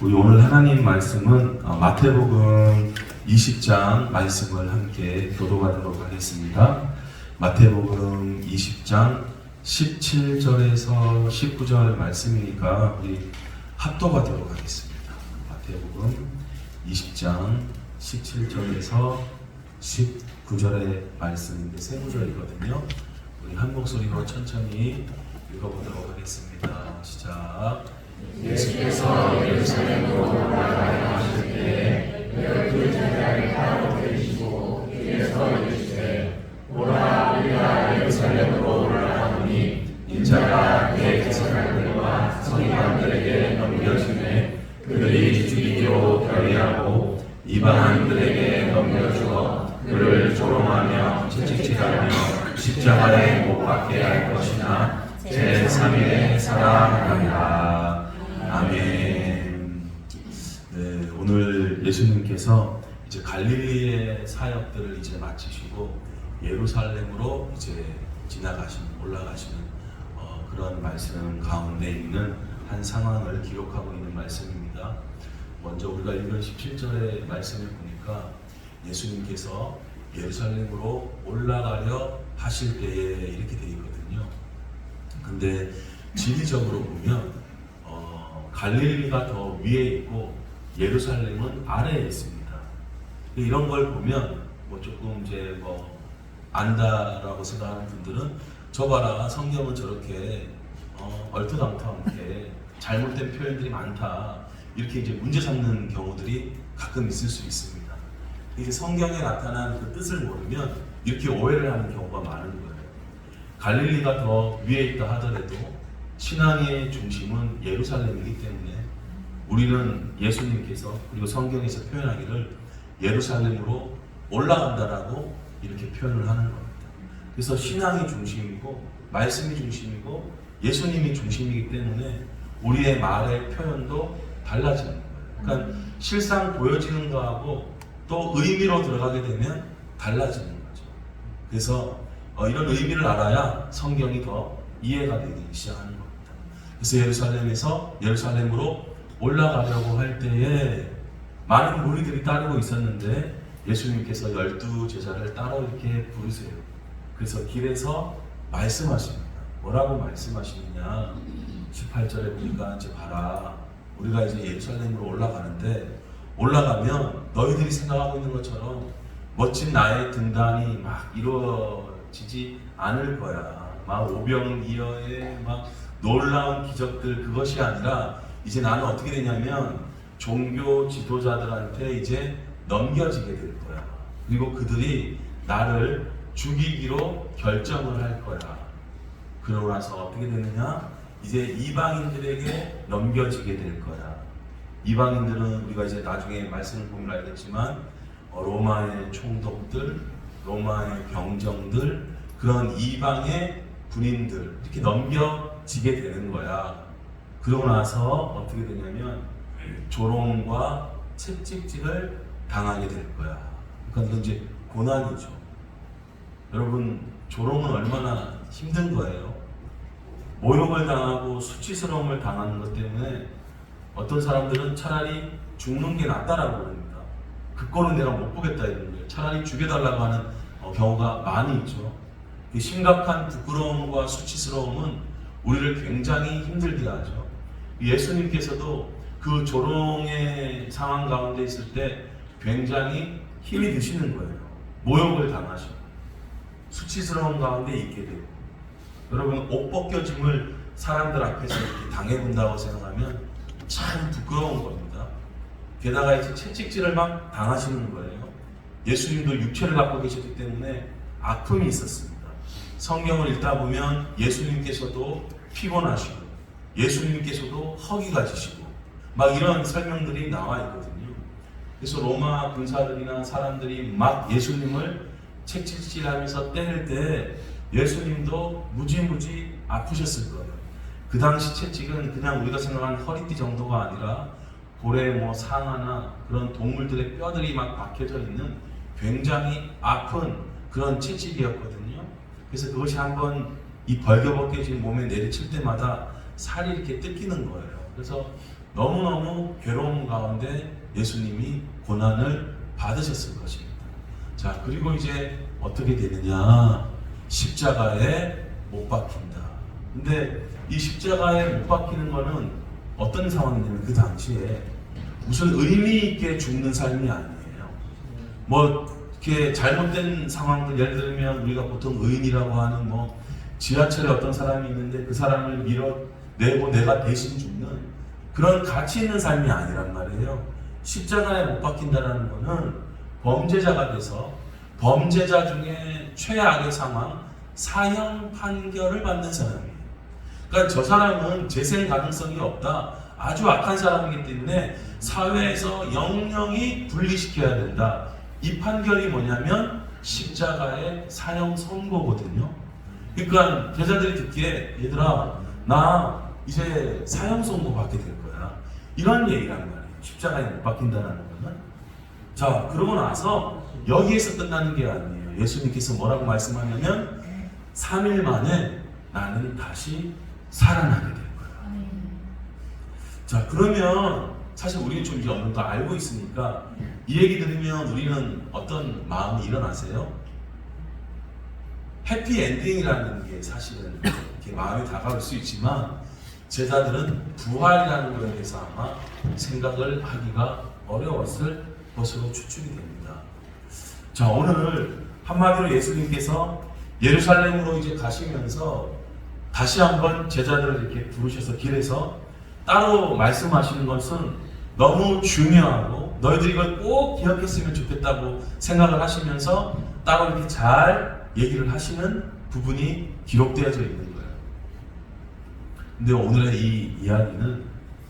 우리 오늘 하나님 말씀은 마태복음 20장 말씀을 함께 교독하도록 하겠습니다. 마태복음 20장 17절에서 19절 말씀이니까 우리 합독하도록 하겠습니다. 마태복음 20장 17절에서 19절의 말씀인데 세 구절이거든요. 우리 한 목소리로 천천히 읽어보도록 하겠습니다. 시작. 예수께서 예루살렘으로 올라가려 하실 때에 12제자를 따로 데리시고 길에서 이르시되 보라 우리가 예루살렘으로 올라가노니 인자가 대제사장들과 서기관들에게 넘겨주매 그들이 죽이기로 결의하고 이방인들에게 넘겨주어 그를 조롱하며 채찍질하며 십자가에 못 박게 할 것이나 제3일에 살아나리라. 아멘. 네, 오늘 예수님께서 이제 갈릴리의 사역들을 이제 마치시고 예루살렘으로 이제 올라가시는 그런 말씀 가운데 있는 한 상황을 기록하고 있는 말씀입니다. 먼저 우리가 읽은 17절의 말씀을 보니까 예수님께서 예루살렘으로 올라가려 하실 때에 이렇게 되어 있거든요. 근데 지리적으로 보면 갈릴리가 더 위에 있고 예루살렘은 아래에 있습니다. 이런 걸 보면 조금 이제 안다라고 생각하는 분들은 저 봐라 성경은 저렇게 얼토당토하게 잘못된 표현들이 많다 이렇게 이제 문제 삼는 경우들이 가끔 있을 수 있습니다. 이제 성경에 나타난 그 뜻을 모르면 이렇게 오해를 하는 경우가 많은 거예요. 갈릴리가 더 위에 있다 하더라도 신앙의 중심은 예루살렘이기 때문에 우리는 예수님께서 그리고 성경에서 표현하기를 예루살렘으로 올라간다라고 이렇게 표현을 하는 겁니다. 그래서 신앙이 중심이고 말씀이 중심이고 예수님이 중심이기 때문에 우리의 말의 표현도 달라지는 거예요. 그러니까 실상 보여지는 거하고 또 의미로 들어가게 되면 달라지는 거죠. 그래서 이런 의미를 알아야 성경이 더 이해가 되기 시작하는 겁니다. 그래서 예루살렘으로 올라가려고 할 때에 많은 무리들이 따르고 있었는데 예수님께서 12제자를 따로 이렇게 부르세요. 그래서 길에서 말씀하십니다. 뭐라고 말씀하시느냐? 18절에 보니까 이제 봐라. 우리가 이제 예루살렘으로 올라가는데 올라가면 너희들이 생각하고 있는 것처럼 멋진 나의 등단이 막 이루어지지 않을 거야. 막 오병이어의 막 놀라운 기적들 그것이 아니라 이제 나는 어떻게 되냐면 종교 지도자들한테 이제 넘겨지게 될 거야. 그리고 그들이 나를 죽이기로 결정을 할 거야. 그러고 나서 어떻게 되느냐? 이제 이방인들에게 넘겨지게 될 거야. 이방인들은 우리가 이제 나중에 말씀을 보면 알겠지만 로마의 총독들, 로마의 병정들, 그런 이방의 군인들 이렇게 넘겨지게 되는 거야. 그러고 나서 어떻게 되냐면 조롱과 채찍질을 당하게 될 거야. 그러니까 이제 고난이죠. 여러분 조롱은 얼마나 힘든 거예요. 모욕을 당하고 수치스러움을 당하는 것 때문에 어떤 사람들은 차라리 죽는 게 낫다라고 그럽니다. 그 꼴은 내가 못 보겠다 이런 거예요. 차라리 죽여달라고 하는 경우가 많이 있죠. 심각한 부끄러움과 수치스러움은 우리를 굉장히 힘들게 하죠. 예수님께서도 그 조롱의 상황 가운데 있을 때 굉장히 힘이 드시는 거예요. 모욕을 당하시고 수치스러운 가운데 있게 되고 여러분 옷 벗겨짐을 사람들 앞에서 이렇게 당해본다고 생각하면 참 부끄러운 겁니다. 게다가 이제 채찍질을 막 당하시는 거예요. 예수님도 육체를 갖고 계셨기 때문에 아픔이 있었습니다. 성경을 읽다 보면 예수님께서도 피곤하시고 예수님께서도 허기가 지시고 막 이런 설명들이 나와 있거든요. 그래서 로마 군사들이나 사람들이 막 예수님을 채찍질하면서 때릴 때 예수님도 무지무지 아프셨을 거예요. 그 당시 채찍은 그냥 우리가 생각하는 허리띠 정도가 아니라 고래 상아나 그런 동물들의 뼈들이 막 박혀져 있는 굉장히 아픈 그런 채찍이었거든요. 그래서 그것이 한번 이 벌겨벗겨진 몸에 내리칠 때마다 살이 이렇게 뜯기는 거예요. 그래서 너무너무 괴로움 가운데 예수님이 고난을 받으셨을 것입니다. 자, 그리고 이제 어떻게 되느냐? 십자가에 못 박힌다. 근데 이 십자가에 못 박히는 거는 어떤 상황이냐면 그 당시에 무슨 의미 있게 죽는 삶이 아니에요. 뭐 이렇게 잘못된 상황들, 예를 들면 우리가 보통 의인이라고 하는 뭐 지하철에 어떤 사람이 있는데 그 사람을 밀어내고 내가 대신 죽는 그런 가치 있는 삶이 아니란 말이에요. 십자가에 못 박힌다는 거는 범죄자가 돼서 범죄자 중에 최악의 상황, 사형 판결을 받는 사람이에요. 그러니까 저 사람은 재생 가능성이 없다. 아주 악한 사람이기 때문에 사회에서 영영이 분리시켜야 된다. 이 판결이 뭐냐면 십자가의 사형 선고거든요. 그러니까 제자들이 듣기에 얘들아 나 이제 사형 선고 받게 될 거야. 이런 얘기란 말이에요. 십자가에 못 박힌다는 거는. 자, 그러고 나서 여기에서 끝나는 게 아니에요. 예수님께서 뭐라고 말씀하냐면 3일 만에 나는 다시 살아나게 될 거야. 자, 그러면 사실 우리는 좀 이제 어느 정도 알고 있으니까 이 얘기 들으면 우리는 어떤 마음이 일어나세요? 해피엔딩이라는 게 사실은 이렇게 마음이 다가올 수 있지만 제자들은 부활이라는 것에 대해서 아마 생각을 하기가 어려웠을 것으로 추측이 됩니다. 자, 오늘 한마디로 예수님께서 예루살렘으로 이제 가시면서 다시 한번 제자들을 이렇게 부르셔서 길에서 따로 말씀하시는 것은 너무 중요하고 너희들이 이걸 꼭 기억했으면 좋겠다고 생각을 하시면서 따로 이렇게 잘 얘기를 하시는 부분이 기록되어져 있는 거예요. 근데 오늘의 이 이야기는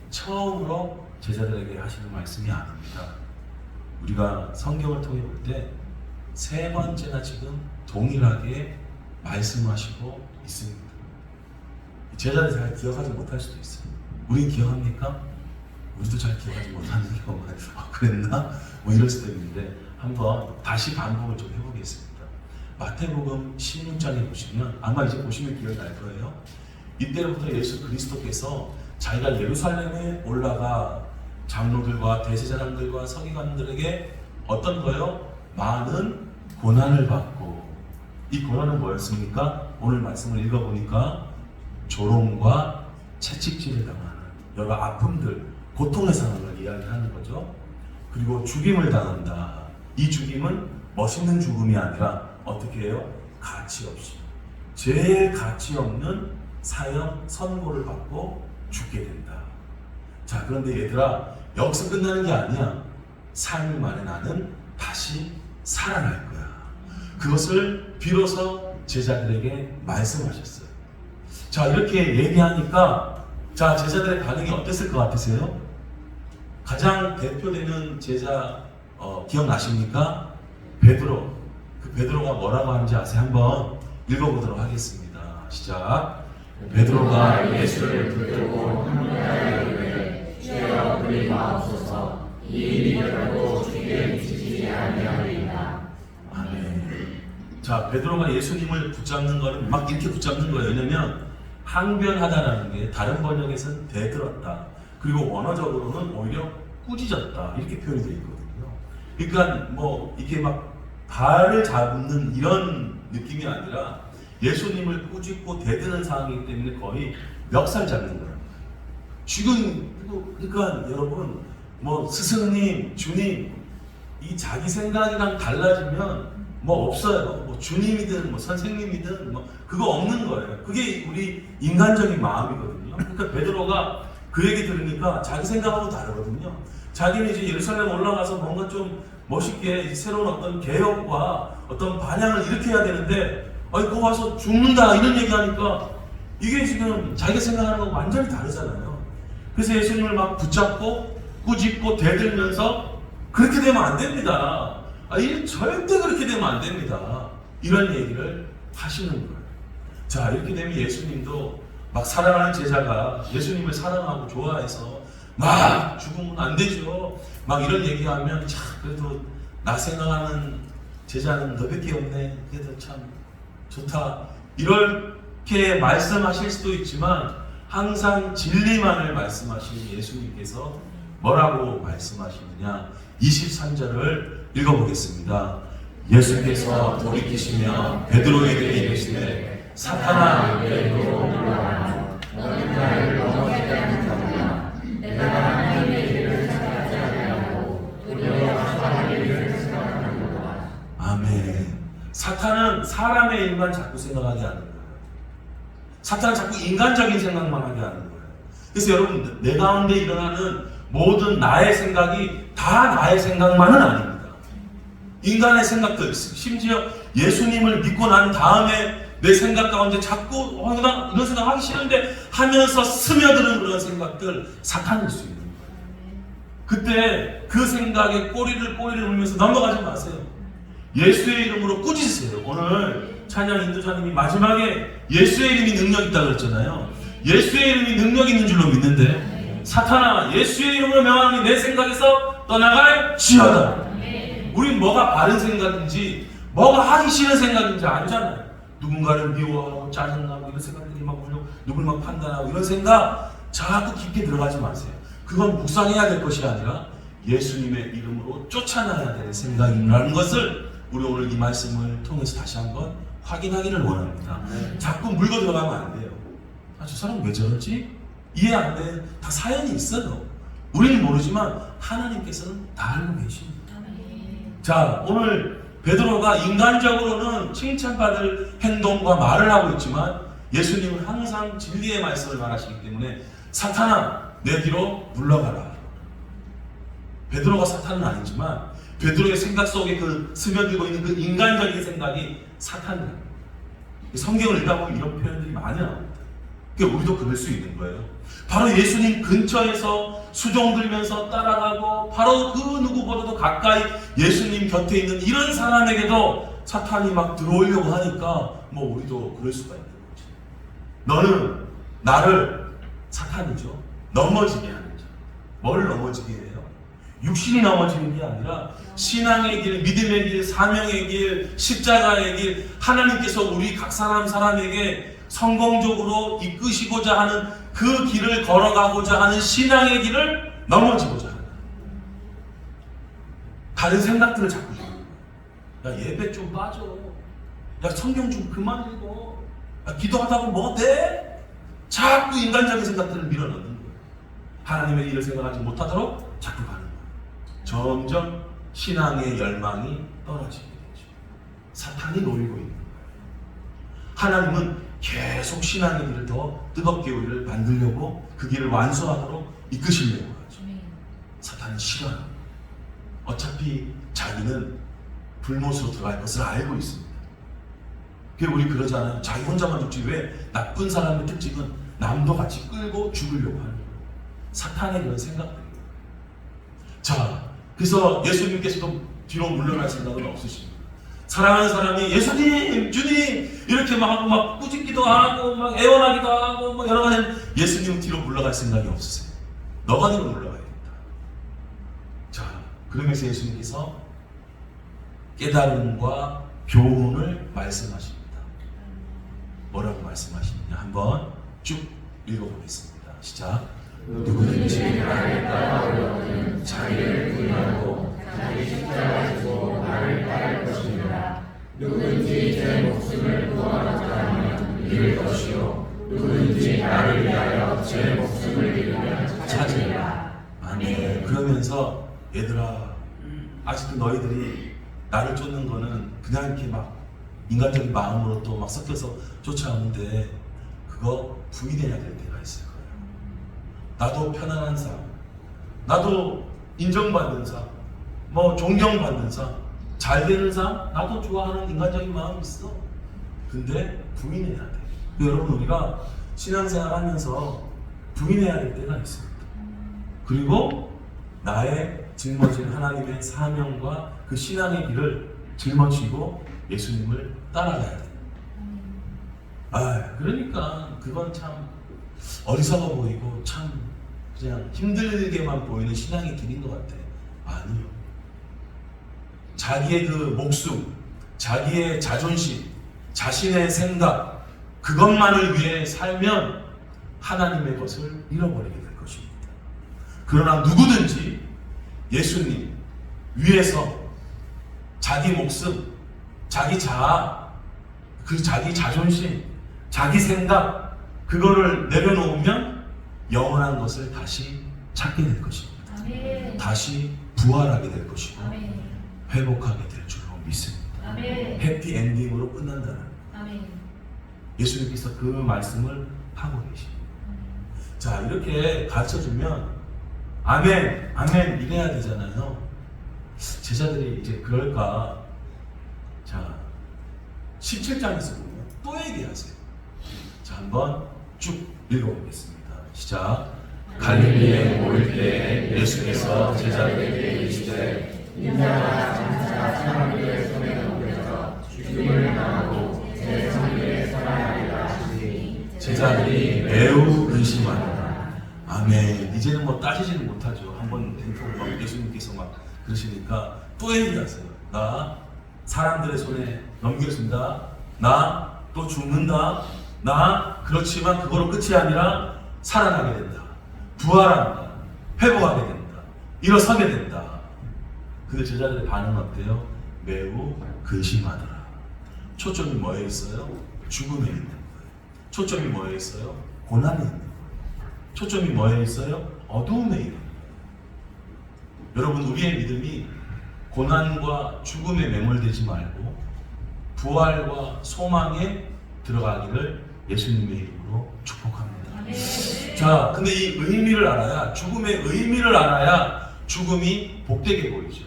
처음으로 제자들에게 하시는 말씀이 아닙니다. 우리가 성경을 통해 볼 때 세 번째나 지금 동일하게 말씀하시고 있습니다. 제자들이 잘 기억하지 못할 수도 있어요. 우린 기억합니까? 우리도 잘 기억하지 못하는 경우가 그랬나? 뭐 이럴 수도 있는데 한번 다시 반복을 좀 해보겠습니다. 마태복음 16장에 보시면 아마 이제 보시면 기억이 날 거예요. 이때로부터 예수 그리스도께서 자기가 예루살렘에 올라가 장로들과 대제사장들과 서기관들에게 어떤 거요? 많은 고난을 받고, 이 고난은 뭐였습니까? 오늘 말씀을 읽어보니까 조롱과 채찍질을 당하는 여러 아픔들, 고통의 상황을 이야기하는 거죠. 그리고 죽임을 당한다. 이 죽임은 멋있는 죽음이 아니라 어떻게 해요? 가치 없이, 제일 가치 없는 사형 선고를 받고 죽게 된다. 자, 그런데 얘들아, 여기서 끝나는 게 아니야. 3일 만에 나는 다시 살아날 거야. 그것을 비로소 제자들에게 말씀하셨어요. 자, 이렇게 얘기하니까 자, 제자들의 반응이 어땠을 것 같으세요? 가장 대표되는 제자 기억나십니까? 베드로. 그 베드로가 뭐라고 하는지 아세요? 한번 읽어보도록 하겠습니다. 시작. 베드로가 예수를 붙들고 한문하여 이르되 주여 그리 마옵소서 이 일이 결코 주께 미치지 아니하리이다. 아멘. 자, 베드로가 예수님을 붙잡는 거는 막 이렇게 붙잡는 거예요. 왜냐면 항변하다라는 게 다른 번역에서는 대들었다. 그리고 원어적으로는 오히려 꾸짖었다. 이렇게 표현이 되어 있거든요. 그러니까 뭐 이게 막 발을 잡는 이런 느낌이 아니라 예수님을 꾸짖고 대드는 상황이기 때문에 거의 멱살 잡는 거예요. 지금 그러니까 여러분 뭐 스승님, 주님 이 자기 생각이랑 달라지면 뭐 없어요. 뭐 주님이든 뭐 선생님이든 뭐 그거 없는 거예요. 그게 우리 인간적인 마음이거든요. 그러니까 베드로가 그 얘기 들으니까 자기 생각하고 다르거든요. 자기는 이제 예루살렘 올라가서 뭔가 좀 멋있게 새로운 어떤 개혁과 어떤 반향을 일으켜야 되는데 거기 와서 죽는다 이런 얘기하니까 이게 지금 자기가 생각하는 거 완전히 다르잖아요. 그래서 예수님을 막 붙잡고 꾸짖고 대들면서 그렇게 되면 안 됩니다. 이 절대 그렇게 되면 안 됩니다. 이런 얘기를 하시는 거예요. 자, 이렇게 되면 예수님도 막 사랑하는 제자가 예수님을 사랑하고 좋아해서 막 죽으면 안 되죠. 막 이런 얘기하면 참 그래도 나 생각하는 제자는 너밖에 없네. 그래도 참 좋다. 이렇게 말씀하실 수도 있지만 항상 진리만을 말씀하시는 예수님께서 뭐라고 말씀하시느냐? 23절을 읽어보겠습니다. 예수께서 돌이키시며 베드로에게 이르시되 사탄아 베드로 물러가라. 너는 나를 넘어지게 하는 자구나. 내가 하나님의 일을 생각하지 아니하고 두려워 사람의 일을 생각하는도다. 아멘. 사탄은 사람의 일만 자꾸 생각하게 하는 거예요. 사탄은 자꾸 인간적인 생각만 하게 하는 거예요. 그래서 여러분, 내 가운데 일어나는 모든 나의 생각이 다 나의 생각만은 아닙니다. 인간의 생각도 있어요. 심지어 예수님을 믿고 난 다음에 내 생각 가운데 자꾸 나 이런 생각 하기 싫은데 하면서 스며드는 그런 생각들, 사탄일 수 있는 거예요. 그때 그 생각에 꼬리를 물면서 넘어가지 마세요. 예수의 이름으로 꾸짖으세요. 오늘 찬양 인도자님이 마지막에 예수의 이름이 능력 있다고 그랬잖아요. 예수의 이름이 능력 있는 줄로 믿는데, 사탄아 예수의 이름으로 명하니 내 생각에서 떠나갈지어다. 우린 뭐가 바른 생각인지 뭐가 하기 싫은 생각인지 알잖아요. 누군가를 미워하고 짜증나고 이런 생각들이 막 오려고, 누굴 막 판단하고 이런 생각 자꾸 깊게 들어가지 마세요. 그건 묵상해야 될 것이 아니라 예수님의 이름으로 쫓아나야 될 생각이라는 것을 우리 오늘 이 말씀을 통해서 다시 한번 확인하기를 원합니다. 자꾸 물고 들어가면 안 돼요. 저 사람 왜 저러지? 이해 안 돼. 다 사연이 있어요. 우리는 모르지만 하나님께서는 다 알고 계십니다. 자, 오늘 베드로가 인간적으로는 칭찬받을 행동과 말을 하고 있지만 예수님은 항상 진리의 말씀을 말하시기 때문에 사탄아 내 뒤로 물러가라. 베드로가 사탄은 아니지만 베드로의 생각 속에 그 스며들고 있는 그 인간적인 생각이 사탄이에요. 성경을 읽다 보면 이런 표현들이 많이 나옵니다. 그러니까 우리도 그럴 수 있는 거예요. 바로 예수님 근처에서 수종 들면서 따라가고 바로 그 누구보다도 가까이 예수님 곁에 있는 이런 사람에게도 사탄이 막 들어오려고 하니까 뭐 우리도 그럴 수가 있는 거죠. 너는 나를, 사탄이죠, 넘어지게 하는 자. 뭘 넘어지게 해요? 육신이 넘어지는 게 아니라 신앙의 길, 믿음의 길, 사명의 길, 십자가의 길, 하나님께서 우리 각 사람에게 성공적으로 이끄시고자 하는 그 길을 걸어가고자 하는 신앙의 길을 넘어지고자 하는 거예요. 다른 생각들을 자꾸 해요. 야 예배 좀 빠져. 야 성경 좀 그만 읽어. 야 기도하다가 뭐 돼? 자꾸 인간적인 생각들을 밀어넣는 거예요. 하나님의 일을 생각하지 못하도록 자꾸 가는 거예요. 점점 신앙의 열망이 떨어지게 되죠. 사탄이 노리고 있는 거예요. 하나님은 계속 신앙의 길을 더 뜨겁게 우리를 만들려고 그 길을 완수하도록 이끄시려고 하죠. 사탄이 싫어요. 어차피 자기는 불못으로 들어갈 것을 알고 있습니다. 그게 우리 그러잖아요. 자기 혼자만 죽지 왜 나쁜 사람의 특징은 남도 같이 끌고 죽으려고 하는 거예요. 사탄의 그런 생각들이에요. 자, 그래서 예수님께서도 뒤로 물러날 생각은 없으십니다. 사랑하는 사람이 예수님, 주님 이렇게 막 꾸짖기도 하고 막 애원하기도 하고 뭐 여러 가지, 예수님 뒤로 물러갈 생각이 없으세요. 너가 뒤로 물러가야겠다. 자, 그러면서 예수님께서 깨달음과 교훈을 말씀하십니다. 뭐라고 말씀하시느냐 한번 쭉 읽어보겠습니다. 시작. 누구든지 나를 따라오려거든 자기를 부인하고 자기 십자가 지고 나를 따를 것이니라. 누구든지 제 목숨을 구원하고자 하면 잃을 것이요 누구든지 나를 위하여 제 목숨을 잃으면 찾으리라. 아멘. 그러면서 얘들아, 아직도 너희들이 나를 쫓는 거는 그냥 이렇게 막 인간적인 마음으로 또 막 섞여서 쫓아오는데 그거 부인해야 될 때가 있을 거예요. 나도 편안한 삶, 나도 인정받는 삶, 뭐 존경받는 삶, 잘 되는 삶, 나도 좋아하는 인간적인 마음이 있어. 근데 부인해야 돼. 여러분, 우리가 신앙생활 하면서 부인해야 될 때가 있습니다. 그리고 나의 짊어진 하나님의 사명과 그 신앙의 길을 짊어지고 예수님을 따라가야 돼. 그러니까 그건 참 어리석어 보이고 참 그냥 힘들게만 보이는 신앙의 길인 것 같아. 아니요. 자기의 그 목숨, 자기의 자존심, 자신의 생각, 그것만을 위해 살면 하나님의 것을 잃어버리게 될 것입니다. 그러나 누구든지 예수님 위에서 자기 목숨, 자기 자아, 그 자기 자존심, 자기 생각 그거를 내려놓으면 영원한 것을 다시 찾게 될 것입니다. 아멘. 다시 부활하게 될 것이고 아멘. 회복하게 될 줄로 믿습니다. 아멘. 해피 엔딩으로 끝난다는 아멘. 예수님께서 그 말씀을 하고 계십니다. 자, 이렇게 가르쳐주면 아멘, 아멘 이래야 되잖아요. 제자들이 이제 그럴까? 자, 17장에서 보면 또 얘기하세요. 자, 한번 쭉 읽어보겠습니다. 시작. 갈릴리에 모일 때 예수께서 제자들에게 이르시되 인자가 장차 사람들의 손에 넘겨져 죽임을 당하고 제3일에 살아나리라 하시니 제자들이 매우 의심하더라. 아멘. 이제는 뭐 따지지는 못하죠. 한번 된통을 막 예수님께서 막 그러시니까 또 얘기하세요. 나 사람들의 손에 넘겨진다. 나 또 죽는다. 나 그렇지만 그거로 끝이 아니라 살아나게 된다. 부활한다. 회복하게 된다. 일어서게 된다. 근데 제자들의 반응은 어때요? 매우 근심하더라. 초점이 뭐에 있어요? 죽음에 있는 거예요. 초점이 뭐에 있어요? 고난에 있는 거예요. 초점이 뭐에 있어요? 어두움에 있는 거예요. 여러분, 우리의 믿음이 고난과 죽음에 매몰되지 말고 부활과 소망에 들어가기를 예수님의 이름으로 축복합니다. 아멘. 자, 근데 이 의미를 알아야, 죽음의 의미를 알아야 죽음이 복되게 보이죠.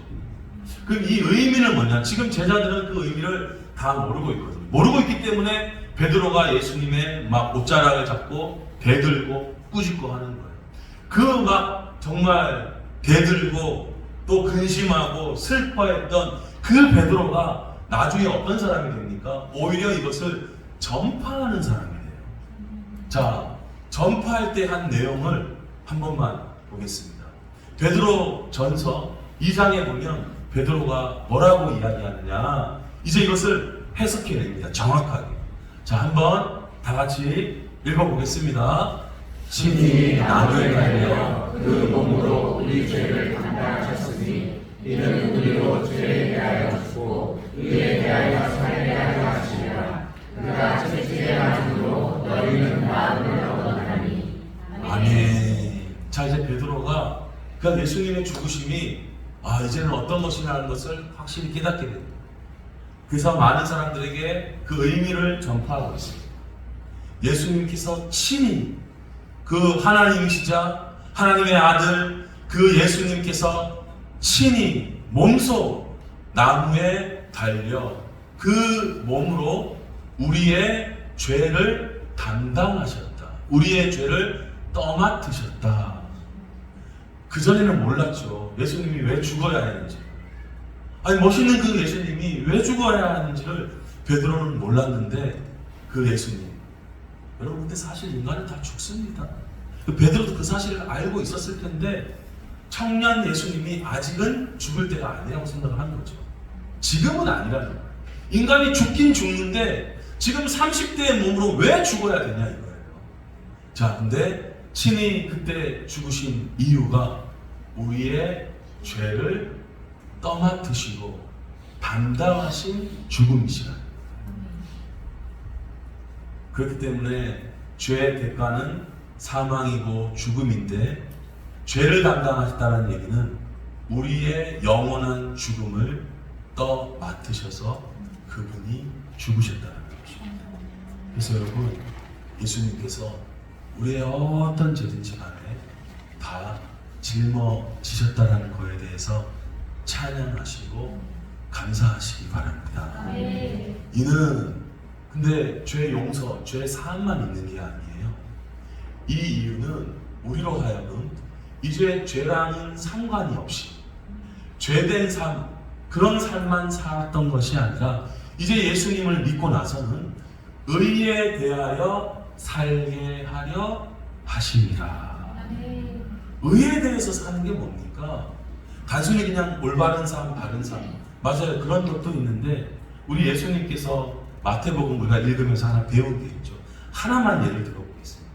그럼 이 의미는 뭐냐? 지금 제자들은 그 의미를 다 모르고 있거든요. 모르고 있기 때문에 베드로가 예수님의 막 옷자락을 잡고 대들고 꾸짖고 하는 거예요. 그 막 정말 대들고 또 근심하고 슬퍼했던 그 베드로가 나중에 어떤 사람이 됩니까? 오히려 이것을 전파하는 사람이 돼요. 자, 전파할 때 한 내용을 한 번만 보겠습니다. 베드로 전서 2장에 보면 베드로가 뭐라고 이야기하느냐, 이제 이것을 해석해냅니다. 정확하게. 자, 한번 다 같이 읽어보겠습니다. 신이 나무에 달려 그 몸으로 우리 죄를 담당하셨으니 이는 우리로 죄에 대하여 죽고 의에 대하여 살게 하려 하시리라. 그가 채찍에 맞음으로 너희는 마음을 얻었나니. 아멘. 자, 이제 베드로가 그 예수님의 죽으심이 이제는 어떤 것이냐는 것을 확실히 깨닫게 됩니다. 그래서 많은 사람들에게 그 의미를 전파하고 있습니다. 예수님께서 친히 그 하나님이시자 하나님의 아들 그 예수님께서 친히 몸소 나무에 달려 그 몸으로 우리의 죄를 담당하셨다. 우리의 죄를 떠맡으셨다. 그전에는 몰랐죠. 예수님이 왜 죽어야 하는지. 아니, 멋있는 그 예수님이 왜 죽어야 하는지를 베드로는 몰랐는데 그 예수님. 여러분, 근데 사실 인간은 다 죽습니다. 베드로도 그 사실을 알고 있었을 텐데 청년 예수님이 아직은 죽을 때가 아니라고 생각을 한 거죠. 지금은 아니라는 거예요. 인간이 죽긴 죽는데 지금 30대의 몸으로 왜 죽어야 되냐 이거예요. 자, 근데 친히 그때 죽으신 이유가 우리의 죄를 떠맡으시고 담당하신 죽음이시라. 그렇기 때문에 죄의 대가는 사망이고 죽음인데 죄를 담당하셨다는 얘기는 우리의 영원한 죽음을 떠맡으셔서 그분이 죽으셨다는 것입니다. 그래서 여러분, 예수님께서 우리의 어떤 죄든지 간에 다 짊어지셨다는 거에 대해서 찬양하시고 감사하시기 바랍니다. 이는 근데 죄 용서, 죄 사함만 있는 게 아니에요. 이 이유는 우리로 하여금 이제 죄랑은 상관이 없이 죄된 삶, 그런 삶만 살았던 것이 아니라 이제 예수님을 믿고 나서는 의에 대하여 살게 하려 하심이라. 의에 대해서 사는 게 뭡니까? 단순히 그냥 올바른 삶, 바른 삶. 맞아요. 그런 것도 있는데 우리 예수님께서 마태복음 우리가 읽으면서 하나 배운 게 있죠. 하나만 예를 들어보겠습니다.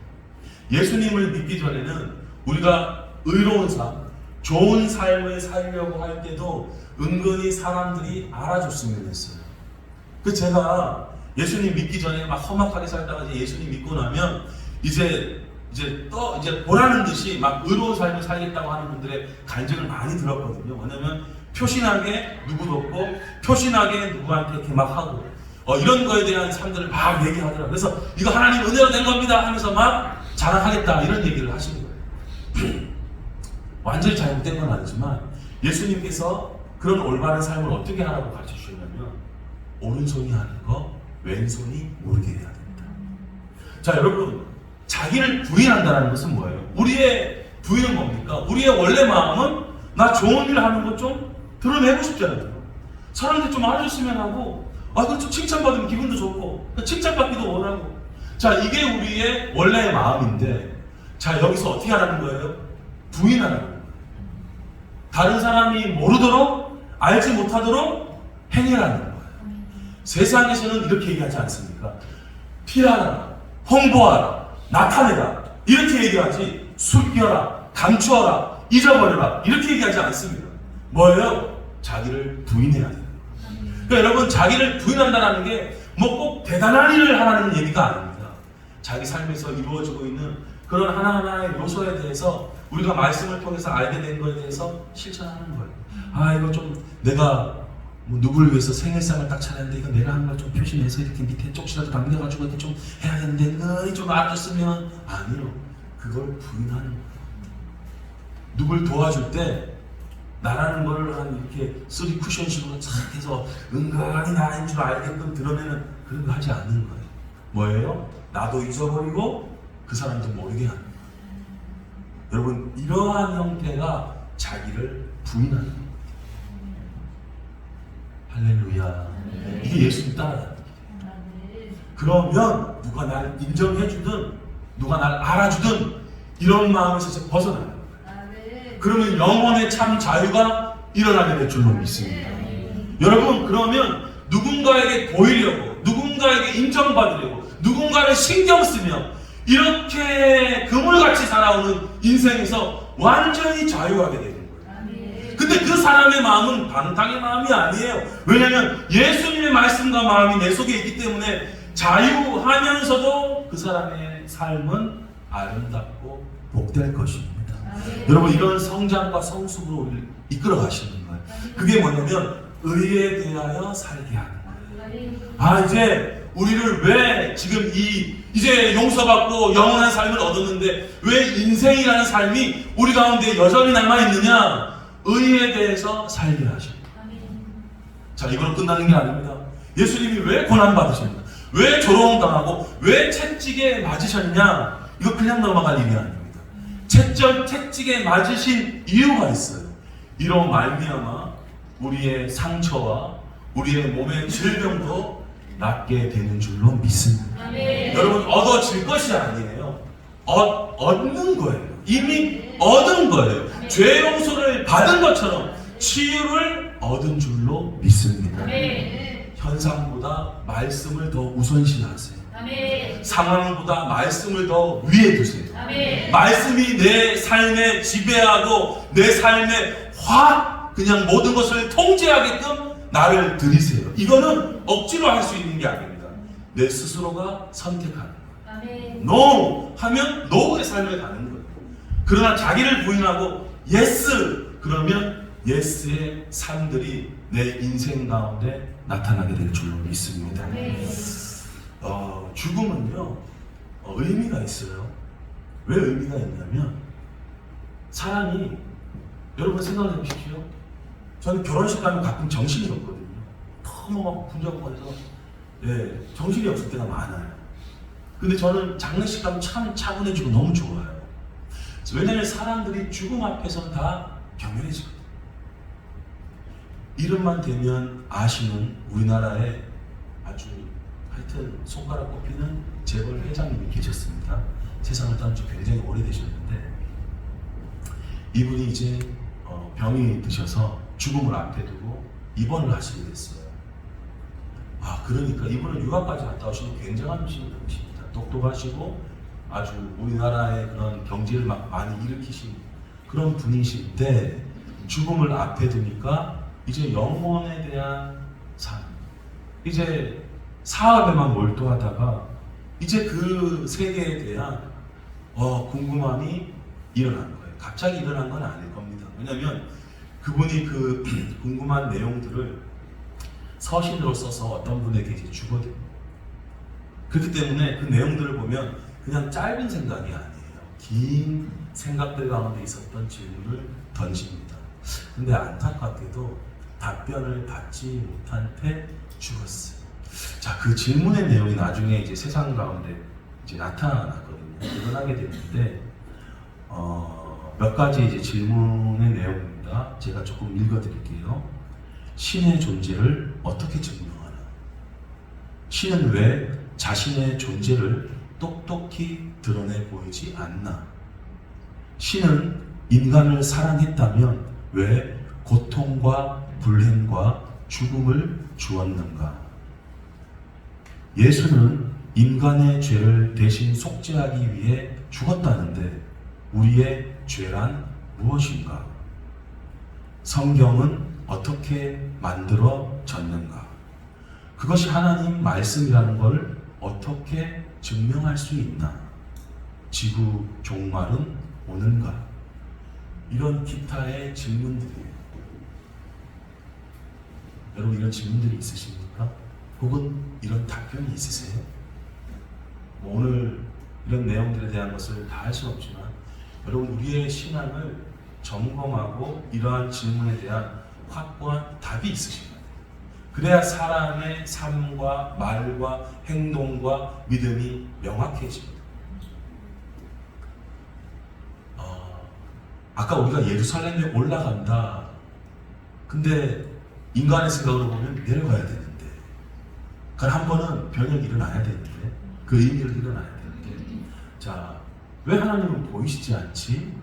예수님을 믿기 전에는 우리가 의로운 삶, 좋은 삶을 살려고 할 때도 은근히 사람들이 알아줬으면 했어요. 그 제가 예수님 믿기 전에 막 험악하게 살다가 이제 예수님 믿고 나면 이제 보라는 듯이 막 의로운 삶을 살겠다고 하는 분들의 간증을 많이 들었거든요. 왜냐면 표신하게 누구도 없고 표신하게 누구한테 이렇게 막 하고 이런 거에 대한 삶들을 막 얘기하더라고요. 그래서 이거 하나님 은혜로 된 겁니다 하면서 막 자랑하겠다 이런 얘기를 하시는 거예요. 완전히 잘못된 건 아니지만 예수님께서 그런 올바른 삶을 어떻게 하라고 가르쳐 주셨냐면 오른손이 하는 거 왼손이 모르게 해야 됩니다. 자, 여러분, 자기를 부인한다는 것은 뭐예요? 우리의 부인은 뭡니까? 우리의 원래 마음은 나 좋은 일 하는 것 좀 드러내고 싶잖아요. 사람들 좀 알아줬으면 하고, 좀 칭찬받으면 기분도 좋고, 칭찬받기도 원하고. 자, 이게 우리의 원래의 마음인데, 자, 여기서 어떻게 하라는 거예요? 부인하라는 거예요. 다른 사람이 모르도록, 알지 못하도록 행해라는 거예요. 세상에서는 이렇게 얘기하지 않습니까? 피하라, 홍보하라, 나타내라 이렇게 얘기하지 숨겨라, 감추어라, 잊어버려라 이렇게 얘기하지 않습니다. 뭐예요? 자기를 부인해야 돼요. 그러니까 여러분, 자기를 부인한다는 게 뭐 꼭 대단한 일을 하라는 얘기가 아닙니다. 자기 삶에서 이루어지고 있는 그런 하나하나의 요소에 대해서 우리가 말씀을 통해서 알게 된 거에 대해서 실천하는 거예요. 이거 좀 내가 누구를 위해서 생일상을 딱 차렸는데 이거 내가 한 걸 좀 표시내서 이렇게 밑에 쪽지라도 남겨가지고 이렇게 좀 해야 되는데 너희 좀 알아줬으면 아니요. 그걸 부인하는 거예요. 누굴 도와줄 때 나라는 걸 한 이렇게 쓰리 쿠션식으로 착 해서 은근히 나인 줄 알게끔 드러내는 그런 거 하지 않는 거예요. 뭐예요? 나도 잊어버리고 그 사람도 모르게 하는 거예요. 여러분, 이러한 형태가 자기를 부인하는 거예요. 할렐루야. 이게 예수님 따라다니는 거예요. 그러면 누가 나를 인정해주든 누가 나를 알아주든 이런 마음에서 이제 벗어나는 거예요. 그러면 영혼의 참 자유가 일어나게 될 줄로 믿습니다. 여러분, 그러면 누군가에게 보이려고, 누군가에게 인정받으려고, 누군가를 신경 쓰며 이렇게 그물같이 살아오는 인생에서 완전히 자유하게 되는 거예요. 근데 그 사람의 마음은 방탕의 마음이 아니에요. 왜냐하면 예수님의 말씀과 마음이 내 속에 있기 때문에 자유하면서도 그 사람의 삶은 아름답고 복될 것입니다. 여러분, 이런 성장과 성숙으로 우리를 이끌어 가시는 거예요. 그게 뭐냐면 의에 대하여 살게 하는 거예요. 이제 우리를 왜 지금 이제 용서받고 영원한 삶을 얻었는데 왜 인생이라는 삶이 우리 가운데 여전히 남아있느냐? 의에 대해서 살게 하십니다. 자, 이걸로 끝나는 게 아닙니다. 예수님이 왜 고난받으십니까? 왜 조롱당하고 왜 채찍에 맞으셨냐? 이거 그냥 넘어갈 일이 아닙니다. 채찍에 맞으신 이유가 있어요. 이로 말미암아 우리의 상처와 우리의 몸의 질병도 낫게 되는 줄로 믿습니다. 여러분, 얻어질 것이 아니에요. 얻는 거예요. 이미 얻은 거예요. 죄 용서를 받은 것처럼 치유를 얻은 줄로 믿습니다. 현상보다 말씀을 더 우선시하세요. 상황보다 말씀을 더 위에 두세요. 말씀이 내 삶에 지배하고 내 삶에 확 그냥 모든 것을 통제하게끔 나를 들이세요. 이거는 억지로 할 수 있는 게 아닙니다. 내 스스로가 선택하는 거예요. NO 하면 NO의 삶을 가는 거예요. 그러나 자기를 부인하고 yes 그러면 yes의 삶들이 내 인생 가운데 나타나게 될 줄로 믿습니다. 죽음은요 의미가 있어요. 왜 의미가 있냐면 사람이, 여러분 생각해 보십시오. 저는 결혼식 가면 가끔 정신이 없거든요. 너무 막 분주하고 해서 정신이 없을 때가 많아요. 근데 저는 장례식 가면 참 차분해지고 너무 좋아요. 왜냐하면 사람들이 죽음 앞에서 다 경연해지거든요. 이름만 대면 아시는 우리나라에 아주 하여튼 손가락 꼽히는 재벌 회장님이 계셨습니다. 세상을 떠난 지 굉장히 오래되셨는데 이분이 이제 병이 드셔서 죽음을 앞에 두고 입원을 하시게 됐어요. 그러니까 이분은 유학까지 갔다 오시는 굉장한 분이십니다. 똑똑하시고 아주 우리나라의 그런 경제를 막 많이 일으키신 그런 분이신데 죽음을 앞에 두니까 이제 영혼에 대한 삶, 이제 사업에만 몰두하다가 이제 그 세계에 대한 궁금함이 일어난 거예요. 갑자기 일어난 건 아닐 겁니다. 왜냐하면 그분이 그 궁금한 내용들을 서신으로 써서 어떤 분에게 이제 주거든요. 그렇기 때문에 그 내용들을 보면 그냥 짧은 생각이 아니에요. 긴 생각들 가운데 있었던 질문을 던집니다. 근데 안타깝게도 답변을 받지 못한 채 죽었어요. 자, 그 질문의 내용이 나중에 이제 세상 가운데 이제 나타났거든요. 드러나게 됐는데 몇 가지 이제 질문의 내용입니다. 제가 조금 읽어드릴게요. 신의 존재를 어떻게 증명하나? 신은 왜 자신의 존재를 똑똑히 드러내 보이지 않나? 신은 인간을 사랑했다면 왜 고통과 불행과 죽음을 주었는가? 예수는 인간의 죄를 대신 속죄하기 위해 죽었다는데 우리의 죄란 무엇인가? 성경은 어떻게 만들어졌는가? 그것이 하나님 말씀이라는 걸 어떻게 증명할 수 있나? 지구 종말은 오는가? 이런 기타의 질문들이에요. 여러분, 이런 질문들이 있으십니까? 혹은 이런 답변이 있으세요? 오늘 이런 내용들에 대한 것을 다 할 수는 없지만 여러분, 우리의 신앙을 점검하고 이러한 질문에 대한 확고한 답이 있으신 거예요. 그래야 사람의 삶과 말과 행동과 믿음이 명확해집니다. 아까 우리가 예루살렘에 올라간다. 근데 인간의 생각으로 보면 내려가야 되는데, 그러니까 한 번은 변혁이 일어나야 되는데, 그 의미를 일어나야 되는데, 자, 왜 하나님은 보이시지 않지?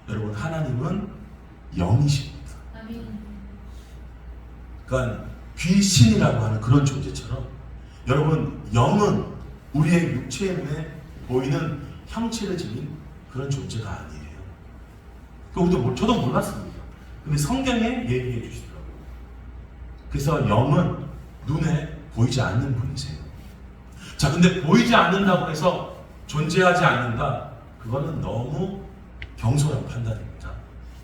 여러분, 하나님은 영이십니다. 그러니까 귀신이라고 하는 그런 존재처럼 여러분, 영은 우리의 육체의 눈에 보이는 형체를 지닌 그런 존재가 아니에요. 저도 몰랐습니다. 근데 성경에 얘기해 주시더라고요. 그래서 영은 눈에 보이지 않는 분이세요. 자, 근데 보이지 않는다고 해서 존재하지 않는다? 그거는 너무 경솔한 판단입니다.